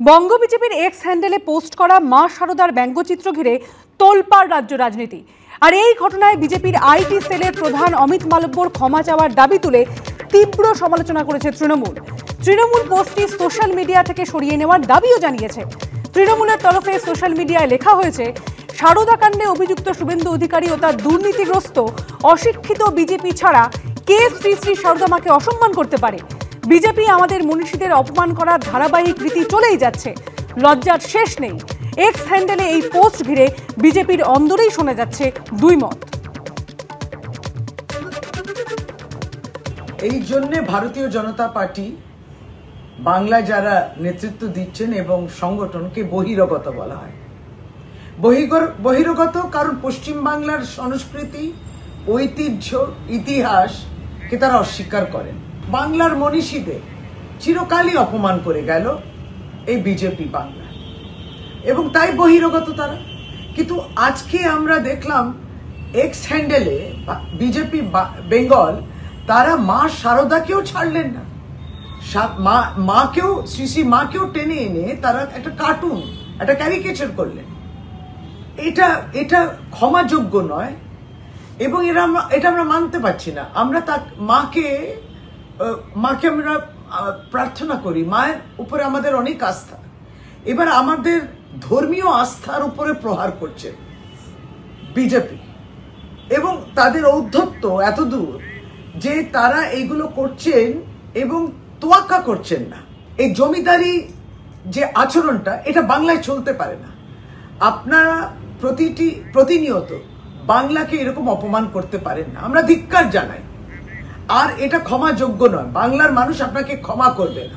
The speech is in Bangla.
বঙ্গ বিজেপির এক্স হ্যান্ডেলে পোস্ট করা মা শারদার ব্যঙ্গচিত্র ঘিরে তোলপাড় রাজ্য রাজনীতি। আর এই ঘটনায় বিজেপির আইটি সেলের প্রধান অমিত মালব্যর ক্ষমা চাওয়ার দাবি তুলে তীব্র সমালোচনা করেছে তৃণমূল। তৃণমূল পোস্টটি সোশ্যাল মিডিয়া থেকে সরিয়ে নেওয়ার দাবিও জানিয়েছে। তৃণমূলের তরফে সোশ্যাল মিডিয়ায় লেখা হয়েছে, শারদা কাণ্ডে অভিযুক্ত শুভেন্দু অধিকারী ও তার দুর্নীতিগ্রস্ত অশিক্ষিত বিজেপি ছাড়া কে শ্রী শ্রী শারদা মাকে অসম্মান করতে পারে? বিজেপি আমাদের মনীষীদের অপমান করার ধারাবাহিক রীতি চলেই যাচ্ছে, লজ্জার শেষ নেই। এক্স হ্যান্ডেলে এই পোস্ট ঘিরে বিজেপির অন্দরেই শোনা যাচ্ছে দুই মত। এই জন্যে ভারতীয় জনতা পার্টি বাংলায় যারা নেতৃত্ব দিচ্ছেন এবং সংগঠনকে বহিরাগত বলা হয়। বহিরাগত কারণ পশ্চিম বাংলার সংস্কৃতি, ঐতিহ্য, ইতিহাসকে তারা অস্বীকার করেন। বাংলার মনীষীদের চিরকালই অপমান করে গেল এই বিজেপি বাংলা, এবং তাই বহিরাগত তারা। কিন্তু আজকে আমরা দেখলাম এক্স হ্যান্ডেলে বিজেপি বেঙ্গল তারা মা শারদাকেও ছাড়লেন না, মাকেও শ্রী মাকেও টেনে এনে তারা একটা কার্টুন, একটা ক্যারিকেচার করলেন। এটা ক্ষমাযোগ্য নয়, এবং এটা আমরা মানতে পারছি না। আমরা মাকে আমরা প্রার্থনা করি, মায়ের উপরে আমাদের অনেক আস্থা। এবার আমাদের ধর্মীয় আস্থার উপরে প্রহার করছে বিজেপি, এবং তাদের ঔদ্ধত্য এতদূর যে তারা এইগুলো করছেন এবং তোয়াক্কা করছেন না। এই জমিদারি যে আচরণটা, এটা বাংলায় চলতে পারে না। আপনারা প্রতিনিয়ত বাংলাকে এরকম অপমান করতে পারেন না, আমরা ধিক্কার জানাই। আর এটা ক্ষমাযোগ্য নয়, বাংলার মানুষ আপনাকে ক্ষমা করবে না।